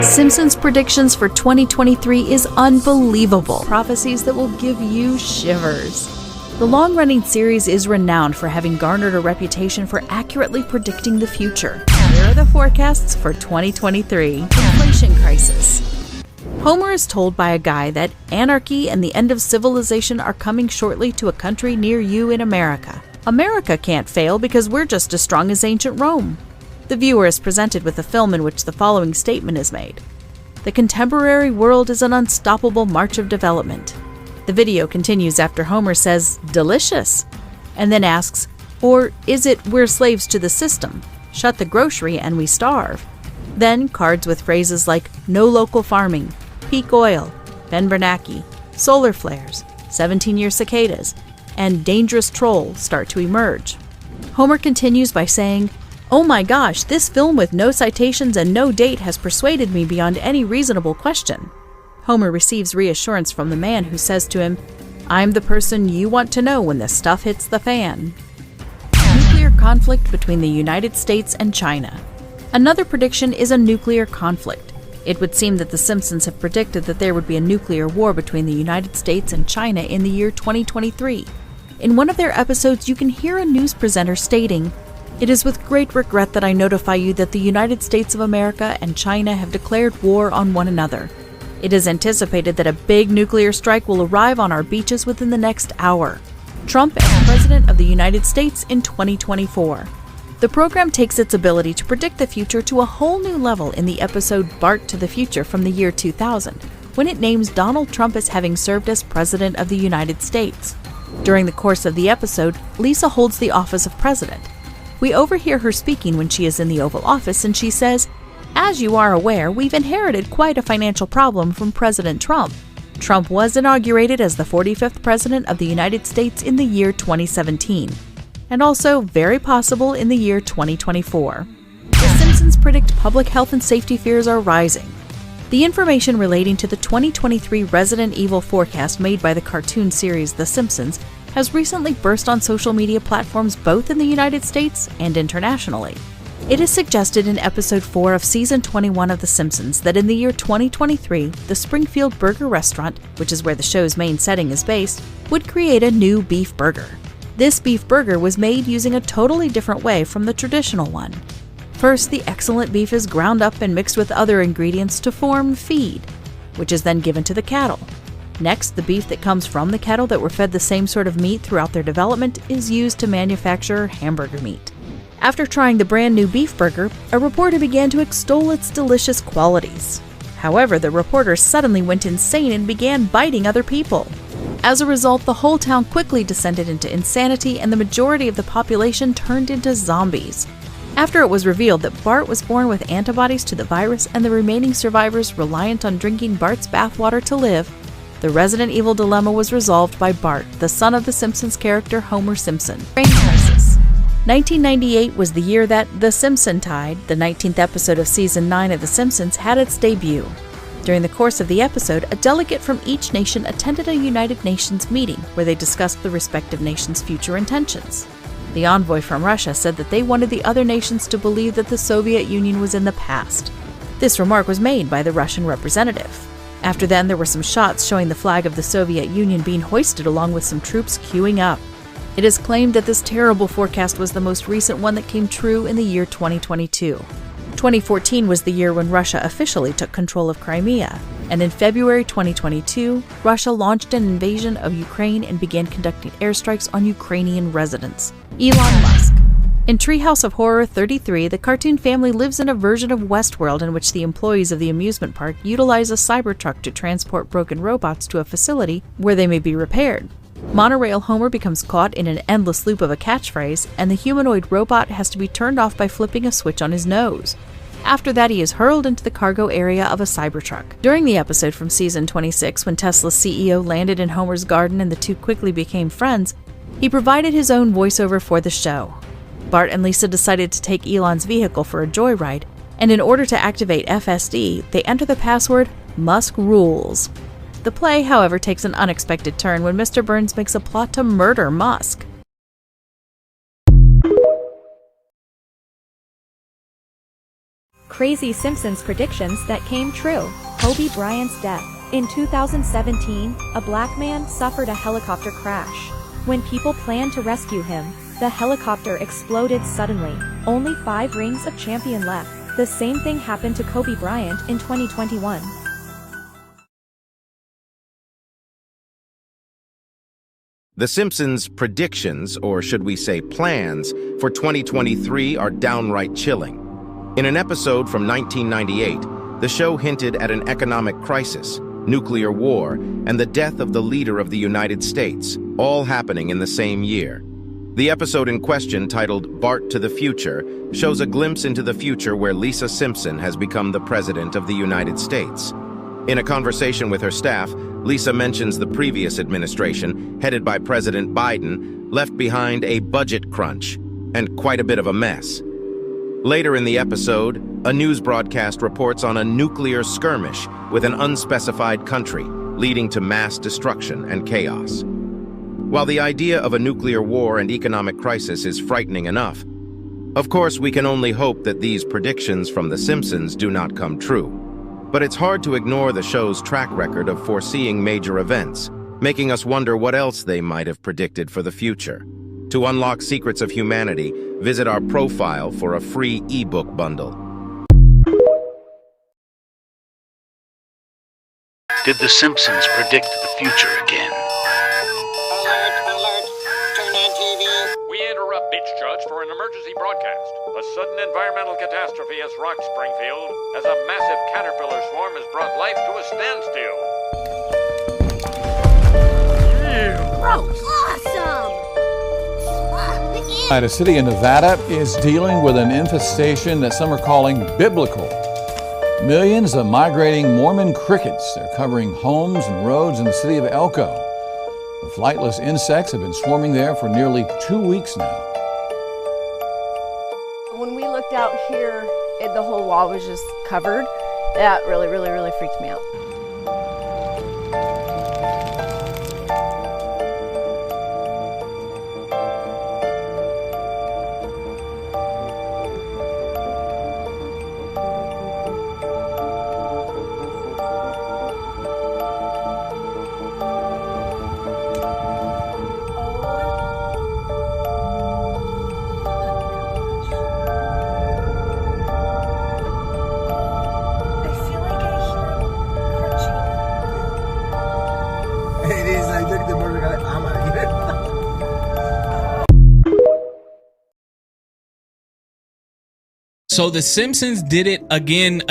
Simpsons Predictions for 2023 is unbelievable. Prophecies that will give you shivers. The long-running series is renowned for having garnered a reputation for accurately predicting the future. Here are the forecasts for 2023. Inflation crisis. Homer is told by a guy that anarchy and the end of civilization are coming shortly to a country near you in America. America can't fail because we're just as strong as ancient Rome. The viewer is presented with a film in which the following statement is made. The contemporary world is an unstoppable march of development. The video continues after Homer says, "Delicious," and then asks, or is it "we're slaves to the system, shut the grocery and we starve"? Then cards with phrases like "no local farming," "peak oil," Ben Bernanke, solar flares, 17-year cicadas, and dangerous troll start to emerge. Homer continues by saying, "Oh my gosh, this film with no citations and no date has persuaded me beyond any reasonable question." Homer receives reassurance from the man who says to him, "I'm the person you want to know when the stuff hits the fan." Nuclear conflict between the United States and China. Another prediction is a nuclear conflict. It would seem that the Simpsons have predicted that there would be a nuclear war between the United States and China in the year 2023. In one of their episodes, you can hear a news presenter stating, "It is with great regret that I notify you that the United States of America and China have declared war on one another. It is anticipated that a big nuclear strike will arrive on our beaches within the next hour. Trump as President of the United States in 2024. The program takes its ability to predict the future to a whole new level in the episode Bart to the Future from the year 2000, when it names Donald Trump as having served as President of the United States. During the course of the episode, Lisa holds the office of President. We overhear her speaking when she is in the Oval Office, and she says, "As you are aware, we've inherited quite a financial problem from President Trump. Trump was inaugurated as the 45th President of the United States in the year 2017, and also very possible in the year 2024. The Simpsons predict public health and safety fears are rising. The information relating to the 2023 Resident Evil forecast made by the cartoon series The Simpsons has recently burst on social media platforms both in the United States and internationally. It is suggested in Episode 4 of Season 21 of The Simpsons that in the year 2023, the Springfield Burger Restaurant, which is where the show's main setting is based, would create a new beef burger. This beef burger was made using a totally different way from the traditional one. First, the excellent beef is ground up and mixed with other ingredients to form feed, which is then given to the cattle. Next, the beef that comes from the cattle that were fed the same sort of meat throughout their development is used to manufacture hamburger meat. After trying the brand new beef burger, a reporter began to extol its delicious qualities. However, the reporter suddenly went insane and began biting other people. As a result, the whole town quickly descended into insanity and the majority of the population turned into zombies. After it was revealed that Bart was born with antibodies to the virus and the remaining survivors reliant on drinking Bart's bathwater to live, the Resident Evil dilemma was resolved by Bart, the son of the Simpsons character Homer Simpson. Brain crisis. 1998 was the year that The Simpsons-tide, the 19th episode of Season 9 of The Simpsons, had its debut. During the course of the episode, a delegate from each nation attended a United Nations meeting where they discussed the respective nations' future intentions. The envoy from Russia said that they wanted the other nations to believe that the Soviet Union was in the past. This remark was made by the Russian representative. After then, there were some shots showing the flag of the Soviet Union being hoisted along with some troops queuing up. It is claimed that this terrible forecast was the most recent one that came true in the year 2022. 2014 was the year when Russia officially took control of Crimea, and in February 2022, Russia launched an invasion of Ukraine and began conducting airstrikes on Ukrainian residents. Elon Musk. In Treehouse of Horror 33, the cartoon family lives in a version of Westworld in which the employees of the amusement park utilize a Cybertruck to transport broken robots to a facility where they may be repaired. Monorail Homer becomes caught in an endless loop of a catchphrase, and the humanoid robot has to be turned off by flipping a switch on his nose. After that, he is hurled into the cargo area of a Cybertruck. During the episode from Season 26, when Tesla's CEO landed in Homer's garden and the two quickly became friends, he provided his own voiceover for the show. Bart and Lisa decided to take Elon's vehicle for a joyride, and in order to activate FSD, they enter the password Musk Rules. The play, however, takes an unexpected turn when Mr. Burns makes a plot to murder Musk. crazy Simpsons predictions that came true. Kobe Bryant's death. In 2017, a black man suffered a helicopter crash. When people planned to rescue him, the helicopter exploded suddenly. Only 5 rings of champion left. The same thing happened to Kobe Bryant in 2021. The Simpsons' predictions, or should we say plans, for 2023 are downright chilling. In an episode from 1998, the show hinted at an economic crisis, nuclear war, and the death of the leader of the United States, all happening in the same year. The episode in question, titled Bart to the Future, shows a glimpse into the future where Lisa Simpson has become the President of the United States. In a conversation with her staff, Lisa mentions the previous administration, headed by President Biden, left behind a budget crunch and quite a bit of a mess. Later in the episode, a news broadcast reports on a nuclear skirmish with an unspecified country, leading to mass destruction and chaos. While the idea of a nuclear war and economic crisis is frightening enough, of course we can only hope that these predictions from The Simpsons do not come true. But it's hard to ignore the show's track record of foreseeing major events, making us wonder what else they might have predicted for the future. To unlock secrets of humanity, visit our profile for a free ebook bundle. Did The Simpsons predict the future again? Alert, alert. Turn on TV. We interrupt Beach Judge for an emergency broadcast. A sudden environmental catastrophe has rocked Springfield as a massive caterpillar swarm has brought life to a standstill. Gross. Awesome. A city in Nevada is dealing with an infestation that some are calling biblical. Millions of migrating Mormon crickets are covering homes and roads in the city of Elko. The flightless insects have been swarming there for nearly 2 weeks now. When we looked out here, the whole wall was just covered. That really freaked me out. It is like, look at the movie, like, I'm out of here. So The Simpsons did it again.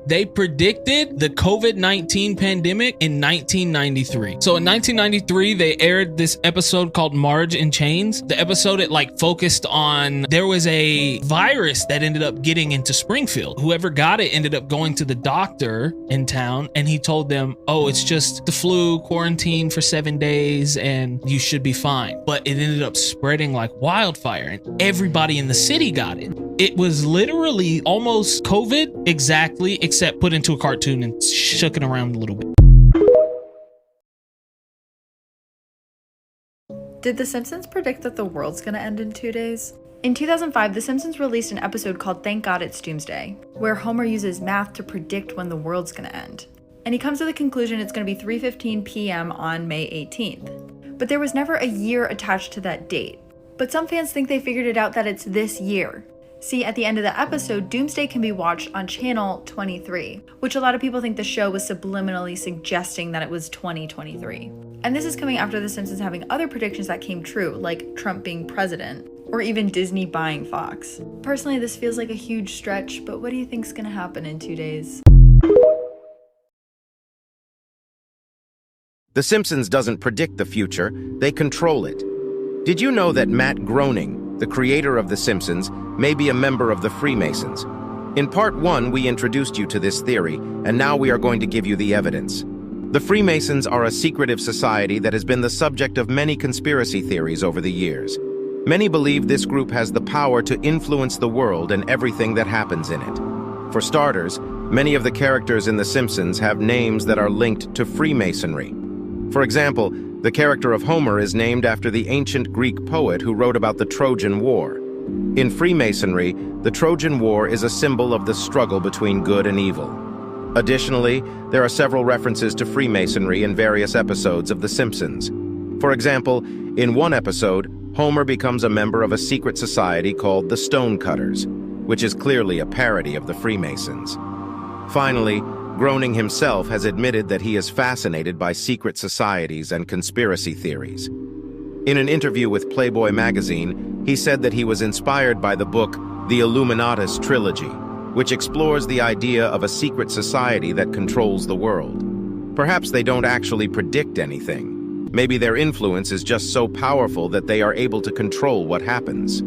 They predicted the COVID-19 pandemic in 1993. So in 1993, they aired this episode called Marge in Chains. The episode, it focused on, there was a virus that ended up getting into Springfield. Whoever got it ended up going to the doctor in town, and he told them, oh, it's just the flu, quarantine for 7 days, and you should be fine. But it ended up spreading like wildfire, and everybody in the city got it. It was literally almost COVID exactly, except put into a cartoon and shook it around a little bit. Did The Simpsons predict that the world's gonna end in 2 days? In 2005, The Simpsons released an episode called Thank God It's Doomsday, where Homer uses math to predict when the world's gonna end. And he comes to the conclusion it's gonna be 3:15 p.m. on May 18th. But there was never a year attached to that date. But some fans think they figured it out that it's this year. See, at the end of the episode, Doomsday can be watched on channel 23, which a lot of people think the show was subliminally suggesting that it was 2023. And this is coming after The Simpsons having other predictions that came true, like Trump being president, or even Disney buying Fox. Personally, this feels like a huge stretch, but what do you think's gonna happen in 2 days? The Simpsons doesn't predict the future, they control it. Did you know that Matt Groening, the creator of The Simpsons, may be a member of the Freemasons? In part 1, we introduced you to this theory, and now we are going to give you the evidence. The Freemasons are a secretive society that has been the subject of many conspiracy theories over the years. Many believe this group has the power to influence the world and everything that happens in it. For starters, many of the characters in The Simpsons have names that are linked to Freemasonry. For example, the character of Homer is named after the ancient Greek poet who wrote about the Trojan War. In Freemasonry, the Trojan War is a symbol of the struggle between good and evil. Additionally, there are several references to Freemasonry in various episodes of The Simpsons. For example, in one episode, Homer becomes a member of a secret society called the Stonecutters, which is clearly a parody of the Freemasons. Finally, Groening himself has admitted that he is fascinated by secret societies and conspiracy theories. In an interview with Playboy magazine, he said that he was inspired by the book The Illuminatus Trilogy, which explores the idea of a secret society that controls the world. Perhaps they don't actually predict anything. Maybe their influence is just so powerful that they are able to control what happens.